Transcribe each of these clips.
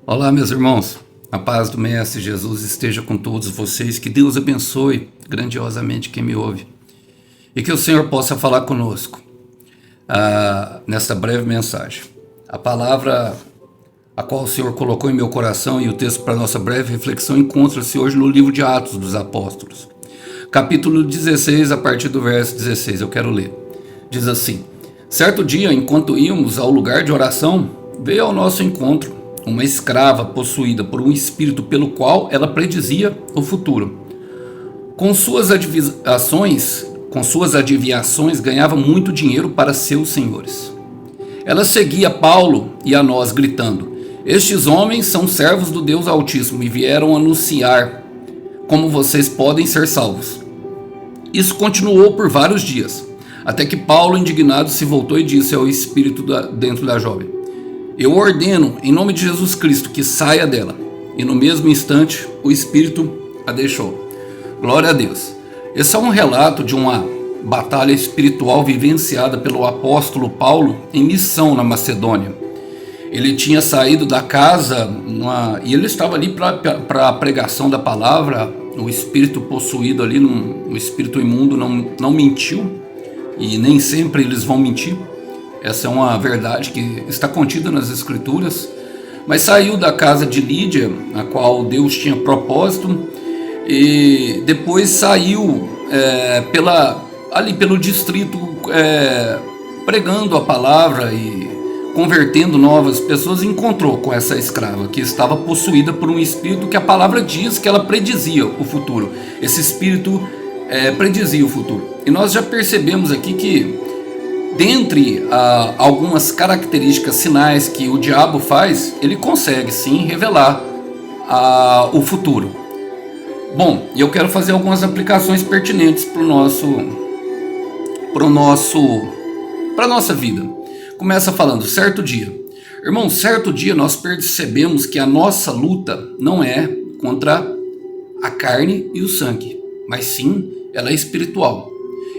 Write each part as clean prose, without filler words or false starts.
Olá, meus irmãos. A paz do Mestre Jesus esteja com todos vocês. Que Deus abençoe grandiosamente quem me ouve. E que o Senhor possa falar conosco nesta breve mensagem. A palavra a qual o Senhor colocou em meu coração e o texto para nossa breve reflexão encontra-se hoje no livro de Atos dos Apóstolos. Capítulo 16, a partir do verso 16. Eu quero ler. Diz assim: Certo dia, enquanto íamos ao lugar de oração, veio ao nosso encontro uma escrava possuída por um espírito pelo qual ela predizia o futuro. Com suas adivinhações ganhava muito dinheiro para seus senhores. Ela seguia Paulo e a nós, gritando: Estes homens são servos do Deus Altíssimo e vieram anunciar como vocês podem ser salvos. Isso continuou por vários dias, até que Paulo, indignado, se voltou e disse ao espírito dentro da jovem: Eu ordeno, em nome de Jesus Cristo, que saia dela. E no mesmo instante, o Espírito a deixou. Glória a Deus. Esse é um relato de uma batalha espiritual vivenciada pelo apóstolo Paulo em missão na Macedônia. Ele tinha saído da casa e ele estava ali para a pregação da palavra. O espírito possuído ali, o espírito imundo não mentiu, e nem sempre eles vão mentir. Essa é uma verdade que está contida nas Escrituras. Mas saiu da casa de Lídia, a qual Deus tinha propósito, e depois saiu pelo distrito, pregando a palavra e convertendo novas pessoas. E encontrou com essa escrava que estava possuída por um espírito que a palavra diz que ela predizia o futuro. Esse espírito predizia o futuro. E nós já percebemos aqui que, dentre algumas características, sinais que o diabo faz, ele consegue sim revelar o futuro. Bom, eu quero fazer algumas aplicações pertinentes para a nossa vida. Começa falando: certo dia. Irmão, certo dia nós percebemos que a nossa luta não é contra a carne e o sangue, mas sim ela é espiritual.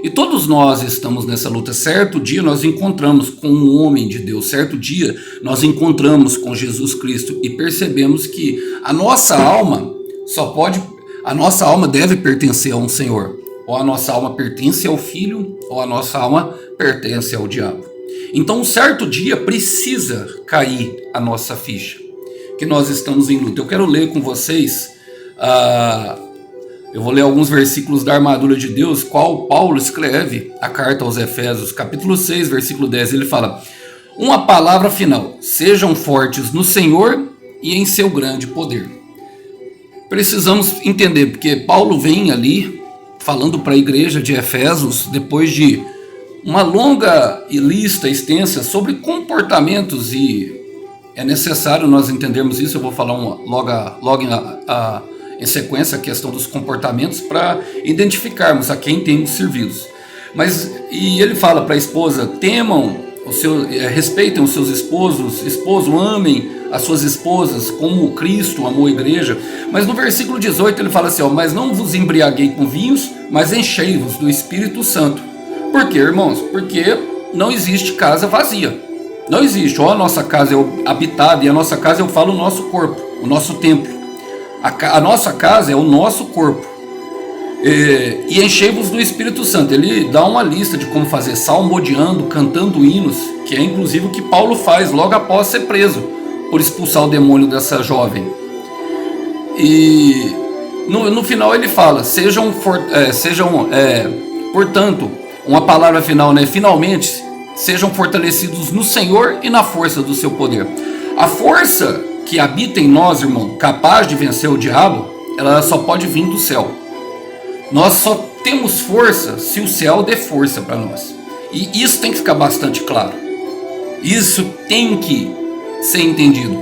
E todos nós estamos nessa luta. Certo dia nós encontramos com um homem de Deus. Certo dia nós encontramos com Jesus Cristo e percebemos que a nossa alma deve pertencer a um Senhor. Ou a nossa alma pertence ao Filho, ou a nossa alma pertence ao diabo. Então, um certo dia precisa cair a nossa ficha, que nós estamos em luta. Eu quero ler com vocês eu vou ler alguns versículos da armadura de Deus, qual Paulo escreve a carta aos Efésios, capítulo 6, versículo 10. Ele fala: Uma palavra final: sejam fortes no Senhor e em seu grande poder. Precisamos entender, porque Paulo vem ali falando para a igreja de Efésios, depois de uma longa e lista extensa sobre comportamentos, e é necessário nós entendermos isso. Eu vou falar logo em sequência a questão dos comportamentos, para identificarmos a quem temos servidos. E ele fala para a esposa: respeitem os seus esposos, amem as suas esposas como Cristo amou a igreja. Mas no versículo 18 ele fala assim: mas não vos embriaguei com vinhos, mas enchei-vos do Espírito Santo. Por quê, irmãos? Porque não existe casa vazia. Não existe. Ou a nossa casa é habitada, e a nossa casa, eu falo, o nosso corpo, o nosso templo. A nossa casa é o nosso corpo. E enchei-vos do Espírito Santo. Ele dá uma lista de como fazer: salmodiando, cantando hinos, que é inclusive o que Paulo faz logo após ser preso por expulsar o demônio dessa jovem. E no final ele fala: portanto, uma palavra final, finalmente, sejam fortalecidos no Senhor e na força do seu poder. A força que habita em nós, irmão, capaz de vencer o diabo, ela só pode vir do céu. Nós só temos força se o céu der força para nós. E isso tem que ficar bastante claro. Isso tem que ser entendido.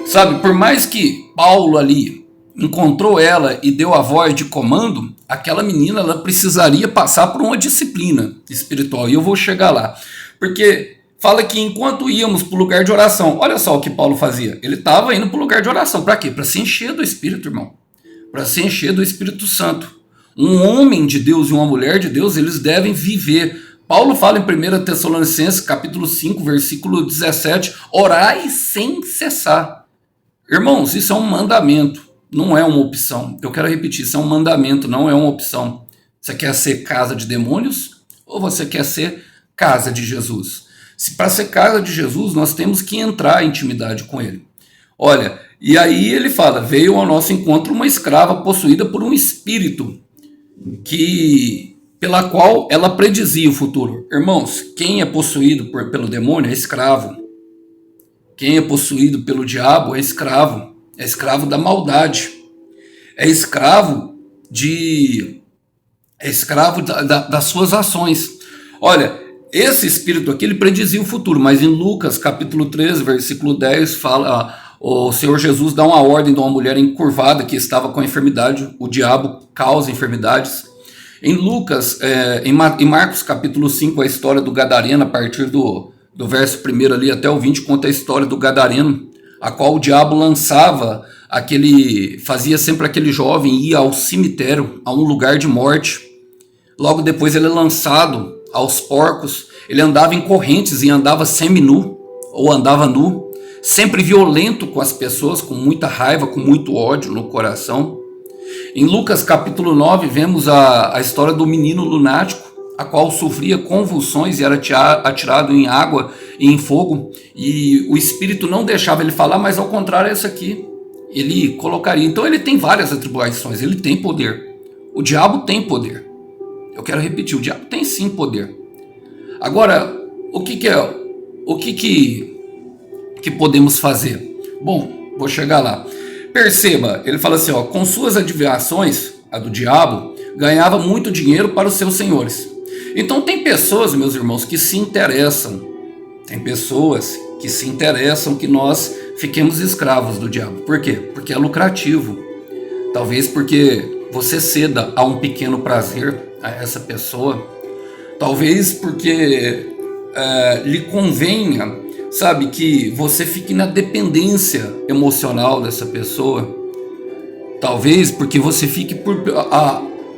Sabe, por mais que Paulo ali encontrou ela e deu a voz de comando, aquela menina, ela precisaria passar por uma disciplina espiritual. E eu vou chegar lá. Porque fala que enquanto íamos para o lugar de oração, olha só o que Paulo fazia. Ele estava indo para o lugar de oração. Para quê? Para se encher do Espírito, irmão. Para se encher do Espírito Santo. Um homem de Deus e uma mulher de Deus, eles devem viver. Paulo fala em 1 Tessalonicenses, capítulo 5, versículo 17, orai sem cessar. Irmãos, isso é um mandamento, não é uma opção. Eu quero repetir, isso é um mandamento, não é uma opção. Você quer ser casa de demônios ou você quer ser casa de Jesus? Se para ser casa de Jesus, nós temos que entrar em intimidade com ele. Olha, e aí ele fala, veio ao nosso encontro uma escrava possuída por um espírito pela qual ela predizia o futuro. Irmãos, quem é possuído pelo demônio é escravo. Quem é possuído pelo diabo é escravo da maldade, é escravo das suas ações. Olha, esse espírito aqui, ele predizia o futuro, mas em Lucas capítulo 13, versículo 10, fala, o Senhor Jesus dá uma ordem de uma mulher encurvada que estava com enfermidade, o diabo causa enfermidades. Em Lucas, em Marcos capítulo 5, a história do Gadareno, a partir do verso 1 ali até o 20, conta a história do Gadareno, a qual o diabo fazia sempre aquele jovem ir ao cemitério, a um lugar de morte. Logo depois ele é lançado aos porcos, ele andava em correntes e andava semi-nu, ou andava nu, sempre violento com as pessoas, com muita raiva, com muito ódio no coração. Em Lucas capítulo 9 vemos a história do menino lunático, a qual sofria convulsões e era atirado em água e em fogo, e o espírito não deixava ele falar, mas ao contrário, esse aqui ele colocaria. Então ele tem várias atribuições, ele tem poder. O diabo tem poder. Eu quero repetir, o diabo tem sim poder. Agora, o que podemos fazer? Bom, vou chegar lá. Perceba, ele fala assim, com suas adivinhações, a do diabo, ganhava muito dinheiro para os seus senhores. Então tem pessoas, meus irmãos, que se interessam. Tem pessoas que se interessam que nós fiquemos escravos do diabo. Por quê? Porque é lucrativo. Talvez porque você ceda a um pequeno prazer a essa pessoa. Talvez porque lhe convenha, sabe, que você fique na dependência emocional dessa pessoa. Talvez porque você fique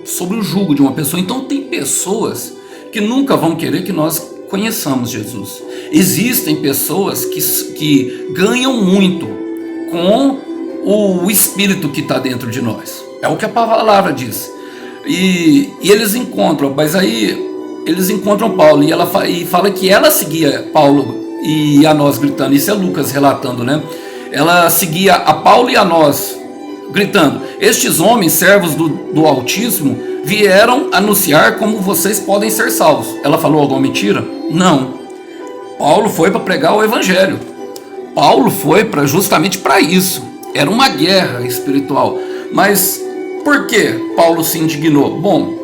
sobre o jugo de uma pessoa. Então tem pessoas que nunca vão querer que nós conheçamos Jesus. Existem pessoas que ganham muito com o espírito que está dentro de nós. É o que a palavra diz. E eles encontram, mas aí eles encontram Paulo e fala que ela seguia Paulo e a nós gritando. Isso é Lucas relatando, né? Ela seguia a Paulo e a nós gritando, estes homens, servos do Altíssimo, vieram anunciar como vocês podem ser salvos. Ela falou alguma mentira? Não. Paulo foi para pregar o evangelho. Paulo foi justamente para isso. Era uma guerra espiritual. Mas por que Paulo se indignou? Bom,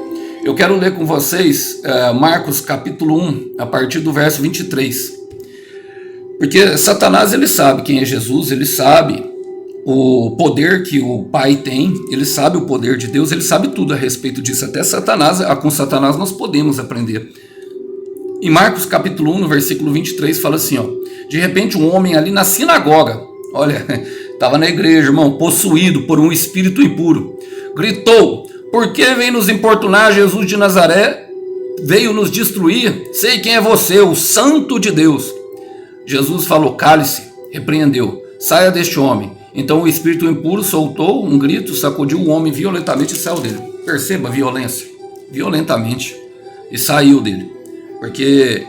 eu quero ler com vocês Marcos capítulo 1, a partir do verso 23. Porque Satanás, ele sabe quem é Jesus, ele sabe o poder que o Pai tem, ele sabe o poder de Deus, ele sabe tudo a respeito disso. Até Satanás, com Satanás nós podemos aprender. Em Marcos capítulo 1, no versículo 23, fala assim, de repente um homem ali na sinagoga, olha, estava na igreja, irmão, possuído por um espírito impuro, gritou, por que vem nos importunar? Jesus de Nazaré veio nos destruir, sei quem é você, o Santo de Deus. Jesus falou, cale-se, repreendeu, saia deste homem. Então o espírito impuro soltou um grito, sacudiu o homem violentamente e saiu dele. Perceba a violência, violentamente, e saiu dele. Porque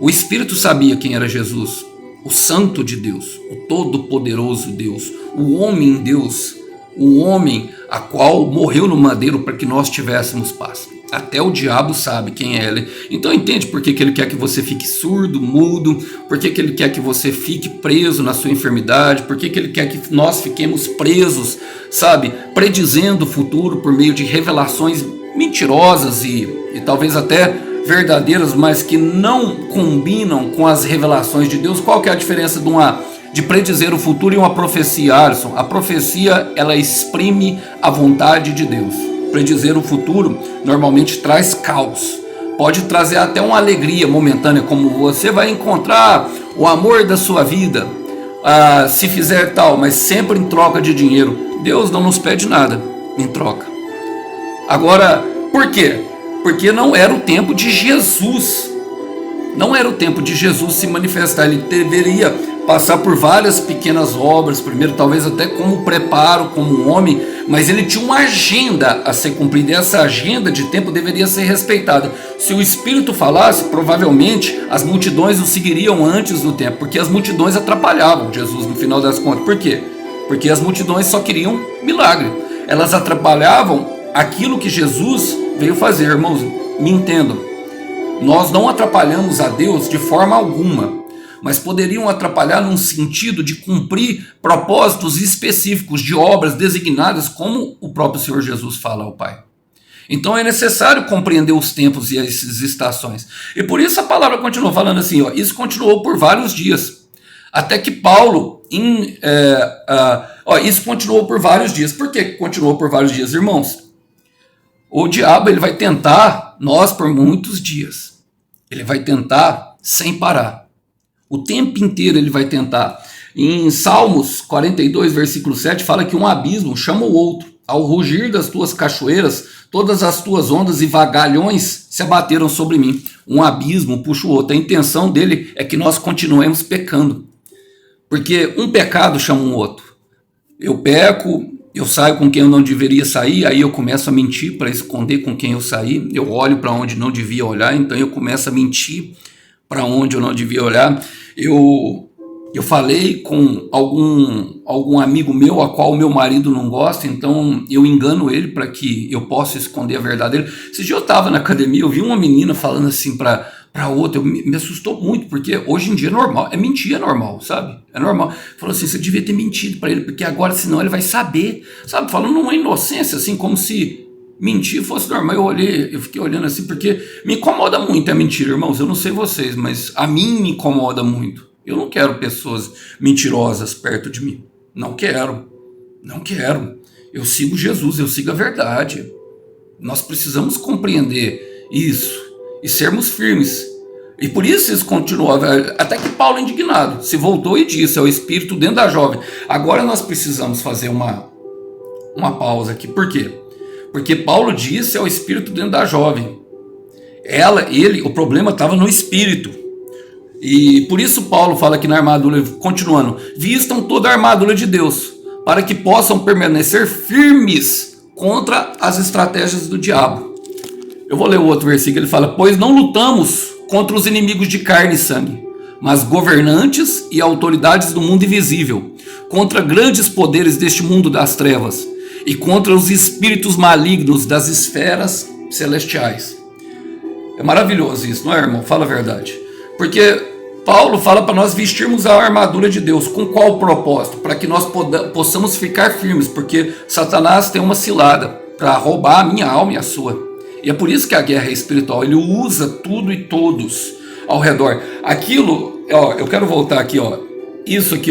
o espírito sabia quem era Jesus, o Santo de Deus, o Todo-Poderoso Deus, o homem Deus, o homem a qual morreu no madeiro para que nós tivéssemos paz. Até o diabo sabe quem é ele. Então entende por que ele quer que você fique surdo, mudo, por que ele quer que você fique preso na sua enfermidade, por que ele quer que nós fiquemos presos, sabe, predizendo o futuro por meio de revelações mentirosas e talvez até verdadeiras, mas que não combinam com as revelações de Deus. Qual que é a diferença de predizer o futuro e uma profecia, Alisson? A profecia, ela exprime a vontade de Deus. Predizer o futuro normalmente traz caos, pode trazer até uma alegria momentânea, como você vai encontrar o amor da sua vida, se fizer tal, mas sempre em troca de dinheiro. Deus não nos pede nada em troca. Agora, por quê? Porque não era o tempo de Jesus, não era o tempo de Jesus se manifestar. Ele deveria passar por várias pequenas obras, primeiro talvez até como preparo, como um homem, mas ele tinha uma agenda a ser cumprida, e essa agenda de tempo deveria ser respeitada. Se o Espírito falasse, provavelmente as multidões o seguiriam antes do tempo, porque as multidões atrapalhavam Jesus no final das contas. Por quê? Porque as multidões só queriam milagre, elas atrapalhavam aquilo que Jesus veio fazer. Irmãos, me entendam, nós não atrapalhamos a Deus de forma alguma, mas poderiam atrapalhar num sentido de cumprir propósitos específicos de obras designadas, como o próprio Senhor Jesus fala ao Pai. Então é necessário compreender os tempos e as estações. E por isso a palavra continua falando assim, ó, isso continuou por vários dias, até que Paulo, isso continuou por vários dias. Por que continuou por vários dias, irmãos? O diabo ele vai tentar nós por muitos dias. Ele vai tentar sem parar. O tempo inteiro ele vai tentar. Em Salmos 42, versículo 7, fala que um abismo chama o outro. Ao rugir das tuas cachoeiras, todas as tuas ondas e vagalhões se abateram sobre mim. Um abismo puxa o outro. A intenção dele é que nós continuemos pecando. Porque um pecado chama um outro. Eu peco, eu saio com quem eu não deveria sair, aí eu começo a mentir para esconder com quem eu saí. Eu olho para onde não devia olhar, então eu começo a mentir para onde eu não devia olhar. Eu falei com algum amigo meu, a qual o meu marido não gosta, então eu engano ele para que eu possa esconder a verdade dele. Esse dia eu estava na academia, eu vi uma menina falando assim para outra, me assustou muito, porque hoje em dia é normal, mentir é normal, sabe? É normal. Falou assim, você devia ter mentido para ele, porque agora senão ele vai saber, sabe? Falando numa inocência, assim, como se mentir fosse normal. Eu fiquei olhando assim, porque me incomoda muito a mentira, irmãos. Eu não sei vocês, mas a mim me incomoda muito. Eu não quero pessoas mentirosas perto de mim. Não quero. Eu sigo Jesus, eu sigo a verdade. Nós precisamos compreender isso e sermos firmes. E por isso continuou, até que Paulo, indignado, se voltou e disse ao Espírito dentro da jovem. Agora nós precisamos fazer uma pausa aqui. Por quê? Porque Paulo disse ao Espírito dentro da jovem. O problema estava no Espírito. E por isso Paulo fala aqui na armadura, continuando, vistam toda a armadura de Deus, para que possam permanecer firmes contra as estratégias do diabo. Eu vou ler o outro versículo, ele fala, pois não lutamos contra os inimigos de carne e sangue, mas governantes e autoridades do mundo invisível, contra grandes poderes deste mundo das trevas, e contra os espíritos malignos das esferas celestiais. É maravilhoso isso, não é, irmão? Fala a verdade. Porque Paulo fala para nós vestirmos a armadura de Deus. Com qual propósito? Para que nós possamos ficar firmes, porque Satanás tem uma cilada para roubar a minha alma e a sua. E é por isso que a guerra é espiritual. Ele usa tudo e todos ao redor. Aquilo, eu quero voltar aqui, isso aqui,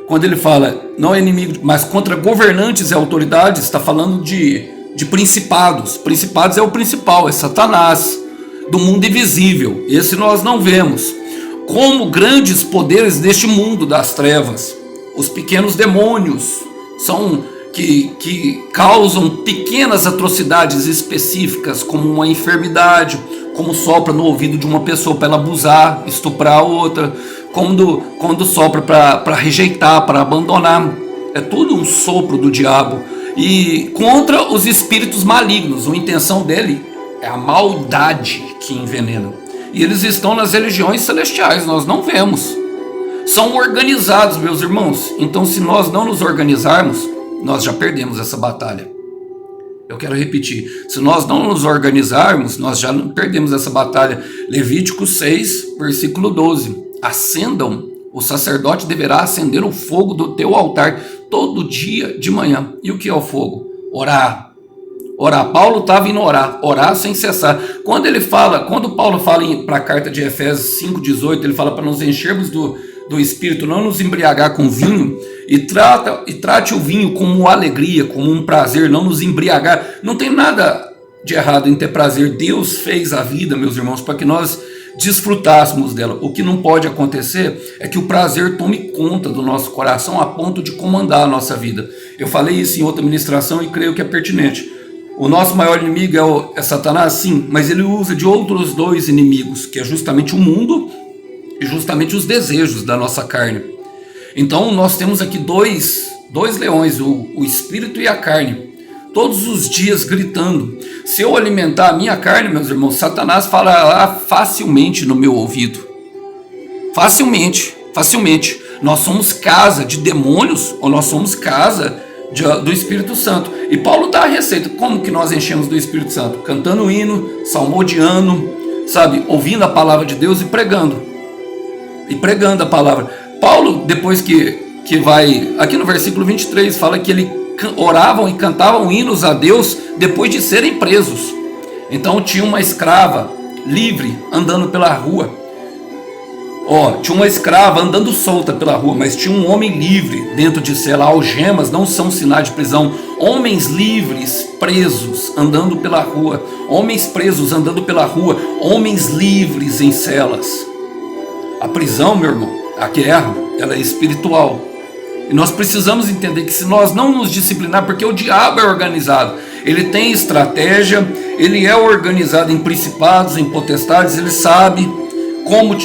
quando ele fala, não é inimigo, mas contra governantes e autoridades, está falando de principados. Principados é o principal, é Satanás, do mundo invisível. Esse nós não vemos. Como grandes poderes deste mundo das trevas. Os pequenos demônios são que causam pequenas atrocidades específicas, como uma enfermidade, como sopra no ouvido de uma pessoa para ela abusar, estuprar a outra, quando sopra para rejeitar, para abandonar. É tudo um sopro do diabo. E contra os espíritos malignos, a intenção dele é a maldade que envenena. E eles estão nas religiões celestiais, nós não vemos. São organizados, meus irmãos. Então, se nós não nos organizarmos, nós já perdemos essa batalha. Eu quero repetir. Se nós não nos organizarmos, nós já perdemos essa batalha. Levítico 6, versículo 12. Acendam, o sacerdote deverá acender o fogo do teu altar todo dia de manhã. E o que é o fogo? Orar. Paulo estava indo orar sem cessar. Quando Paulo fala para a carta de Efésios 5,18, ele fala para nos enchermos do Espírito, não nos embriagar com vinho, e trate o vinho como alegria, como um prazer, não nos embriagar. Não tem nada de errado em ter prazer. Deus fez a vida, meus irmãos, para que nós desfrutássemos dela. O que não pode acontecer é que o prazer tome conta do nosso coração a ponto de comandar a nossa vida. Eu falei isso em outra ministração e creio que é pertinente. O nosso maior inimigo é Satanás, sim, mas ele usa de outros dois inimigos, que é justamente o mundo justamente os desejos da nossa carne. Então nós temos aqui dois leões, o espírito e a carne, todos os dias gritando. Se eu alimentar a minha carne, meus irmãos, Satanás falará facilmente no meu ouvido. Facilmente. Nós somos casa de demônios ou nós somos casa do Espírito Santo. E Paulo dá a receita. Como que nós enchemos do Espírito Santo? Cantando hino, salmodiando, sabe? Ouvindo a palavra de Deus e pregando. A palavra. Paulo, depois que vai... Aqui no versículo 23, fala que ele oravam e cantavam hinos a Deus depois de serem presos. Então tinha uma escrava livre andando pela rua. Tinha uma escrava andando solta pela rua, mas tinha um homem livre dentro de cela. Algemas não são sinais de prisão. Homens livres, presos, andando pela rua. Homens presos andando pela rua. Homens livres em celas. A prisão, meu irmão, a guerra, ela é espiritual. E nós precisamos entender que se nós não nos disciplinar, porque o diabo é organizado, ele tem estratégia, ele é organizado em principados, em potestades, ele sabe como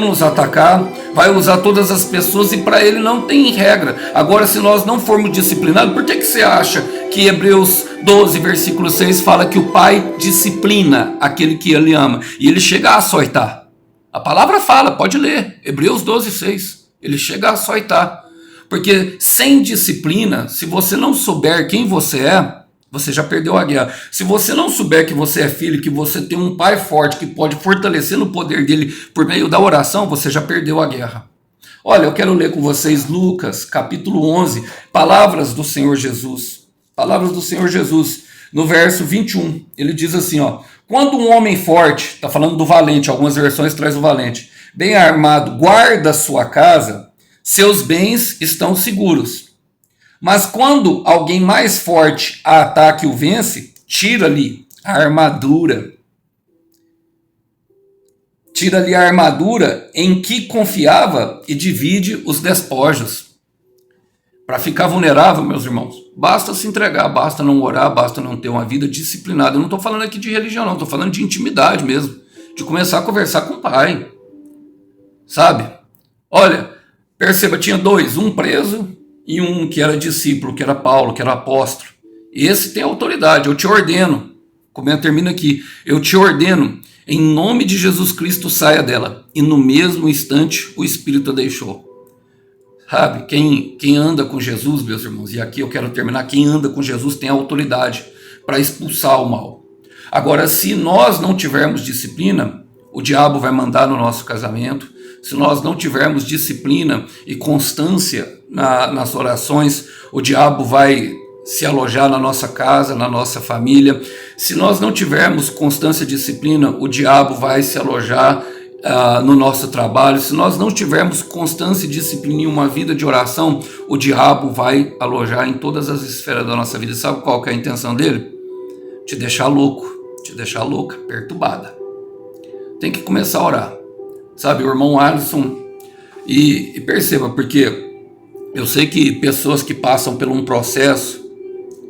nos atacar, vai usar todas as pessoas e para ele não tem regra. Agora, se nós não formos disciplinados, por que você acha que Hebreus 12, versículo 6 fala que o pai disciplina aquele que ele ama e ele chega a açoitar? A palavra fala, pode ler, Hebreus 12, 6, ele chega a açoitar. Porque sem disciplina, se você não souber quem você é, você já perdeu a guerra. Se você não souber que você é filho, que você tem um pai forte, que pode fortalecer no poder dele por meio da oração, você já perdeu a guerra. Olha, eu quero ler com vocês Lucas, capítulo 11, palavras do Senhor Jesus. Palavras do Senhor Jesus, no verso 21. Ele diz assim, quando um homem forte, está falando do valente, algumas versões traz o valente, bem armado, guarda sua casa, seus bens estão seguros. Mas quando alguém mais forte a ataque e o vence, tira-lhe a armadura. Tira-lhe a armadura em que confiava e divide os despojos. Para ficar vulnerável, meus irmãos, basta se entregar, basta não orar, basta não ter uma vida disciplinada. Eu não estou falando aqui de religião, não, estou falando de intimidade mesmo, de começar a conversar com o Pai. Sabe? Olha, perceba, tinha dois, um preso e um que era discípulo, que era Paulo, que era apóstolo. Esse tem autoridade, eu te ordeno, como eu termino aqui, eu te ordeno, em nome de Jesus Cristo, saia dela. E no mesmo instante o Espírito a deixou. Sabe, quem anda com Jesus, meus irmãos, e aqui eu quero terminar, quem anda com Jesus tem autoridade para expulsar o mal. Agora, se nós não tivermos disciplina, o diabo vai mandar no nosso casamento. Se nós não tivermos disciplina e constância nas orações, o diabo vai se alojar na nossa casa, na nossa família. Se nós não tivermos constância e disciplina, o diabo vai se alojar no nosso trabalho. Se nós não tivermos constância e disciplina em uma vida de oração, o diabo vai alojar em todas as esferas da nossa vida. Sabe qual que é a intenção dele? Te deixar louco, te deixar louca, perturbada. Tem que começar a orar. Sabe, o irmão Alisson, e perceba, porque eu sei que pessoas que passam por um processo,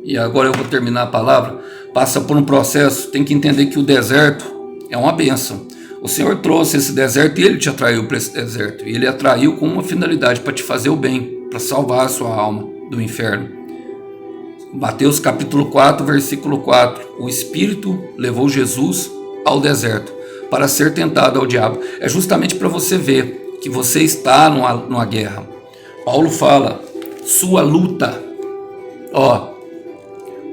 e agora eu vou terminar a palavra, passam por um processo, tem que entender que o deserto é uma bênção. O Senhor trouxe esse deserto e Ele te atraiu para esse deserto. E Ele atraiu com uma finalidade, para te fazer o bem, para salvar a sua alma do inferno. Mateus capítulo 4, versículo 4. O Espírito levou Jesus ao deserto para ser tentado ao diabo. É justamente para você ver que você está numa guerra. Paulo fala, sua luta,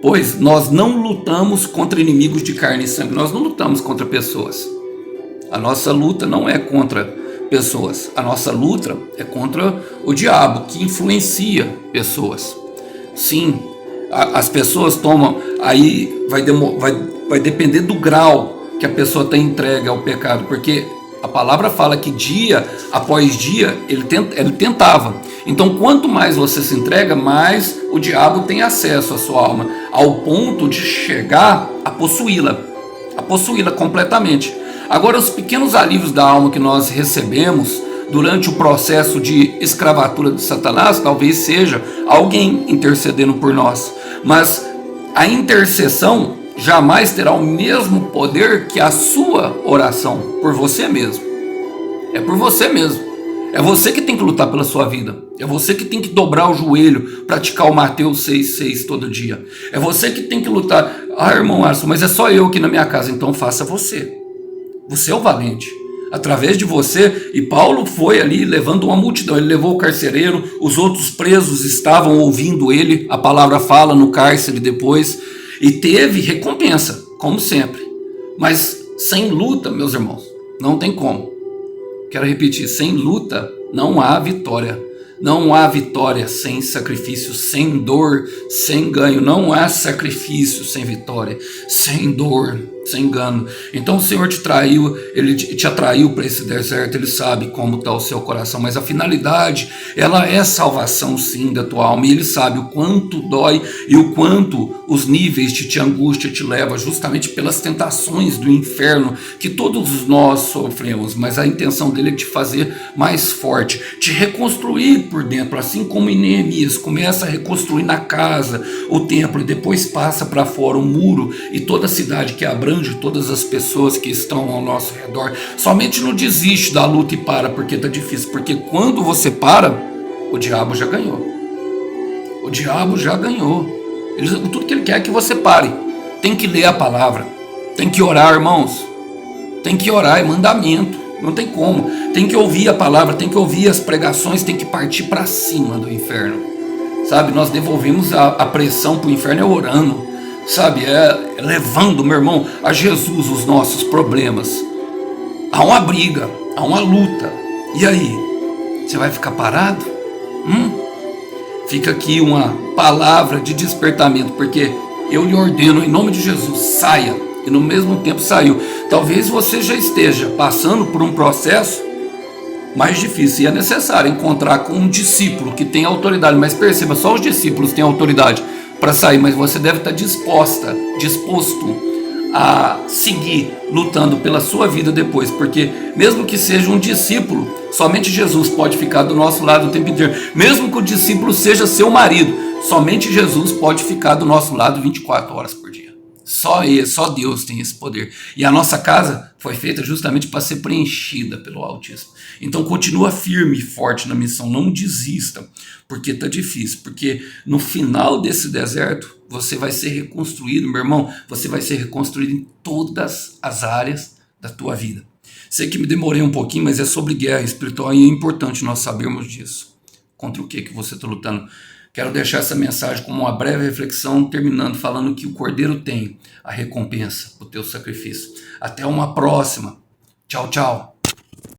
pois nós não lutamos contra inimigos de carne e sangue, nós não lutamos contra pessoas. A nossa luta não é contra pessoas, a nossa luta é contra o diabo, que influencia pessoas. Sim, as pessoas tomam, aí vai depender do grau que a pessoa está entregue ao pecado, porque a palavra fala que dia após dia ele tentava. Então, quanto mais você se entrega, mais o diabo tem acesso à sua alma, ao ponto de chegar a possuí-la completamente. Agora, os pequenos alívios da alma que nós recebemos durante o processo de escravatura de Satanás, talvez seja alguém intercedendo por nós, mas a intercessão jamais terá o mesmo poder que a sua oração por você mesmo. É por você mesmo. É você que tem que lutar pela sua vida. É você que tem que dobrar o joelho, praticar o Mateus 6,6 todo dia. É você que tem que lutar. Ah, irmão Arson, mas é só eu aqui na minha casa. Então faça você. Você é o valente. Através de você, e Paulo foi ali levando uma multidão. Ele levou o carcereiro, os outros presos estavam ouvindo ele. A palavra fala no cárcere depois. E teve recompensa, como sempre. Mas sem luta, meus irmãos, não tem como. Quero repetir, sem luta não há vitória. Não há vitória sem sacrifício, sem dor, sem ganho. Não há sacrifício sem vitória, sem dor, sem engano. Então o Senhor te traiu, Ele te atraiu para esse deserto, Ele sabe como está o seu coração, mas a finalidade, ela é salvação sim da tua alma, e Ele sabe o quanto dói e o quanto os níveis de angústia te leva justamente pelas tentações do inferno que todos nós sofremos, mas a intenção dele é te fazer mais forte, te reconstruir por dentro, assim como em Neemias começa a reconstruir na casa o templo e depois passa para fora o muro e toda a cidade que abrange todas as pessoas que estão ao nosso redor. Somente não desiste da luta e para, porque tá difícil, porque quando você para, o diabo já ganhou. O diabo já ganhou. Tudo que ele quer é que você pare. Tem que ler a palavra, tem que orar, irmãos, tem que orar, é mandamento. Não tem como, tem que ouvir a palavra, tem que ouvir as pregações, tem que partir para cima do inferno, sabe? Nós devolvemos a pressão para o inferno é orando, sabe? É levando, meu irmão, a Jesus os nossos problemas. Há uma briga, há uma luta, e aí? Você vai ficar parado? Fica aqui uma palavra de despertamento, porque eu lhe ordeno em nome de Jesus, saia. E no mesmo tempo saiu. Talvez você já esteja passando por um processo mais difícil. E é necessário encontrar com um discípulo que tem autoridade. Mas perceba, só os discípulos têm autoridade para sair. Mas você deve estar disposto a seguir lutando pela sua vida depois. Porque mesmo que seja um discípulo, somente Jesus pode ficar do nosso lado o tempo inteiro. Mesmo que o discípulo seja seu marido, somente Jesus pode ficar do nosso lado 24 horas por dia. Só Deus tem esse poder. E a nossa casa foi feita justamente para ser preenchida pelo Altíssimo. Então continua firme e forte na missão. Não desista, porque está difícil. Porque no final desse deserto, você vai ser reconstruído, meu irmão. Você vai ser reconstruído em todas as áreas da tua vida. Sei que me demorei um pouquinho, mas é sobre guerra espiritual e é importante nós sabermos disso. Contra o que você está lutando? Quero deixar essa mensagem como uma breve reflexão, terminando falando que o Cordeiro tem a recompensa do teu sacrifício. Até uma próxima. Tchau, tchau.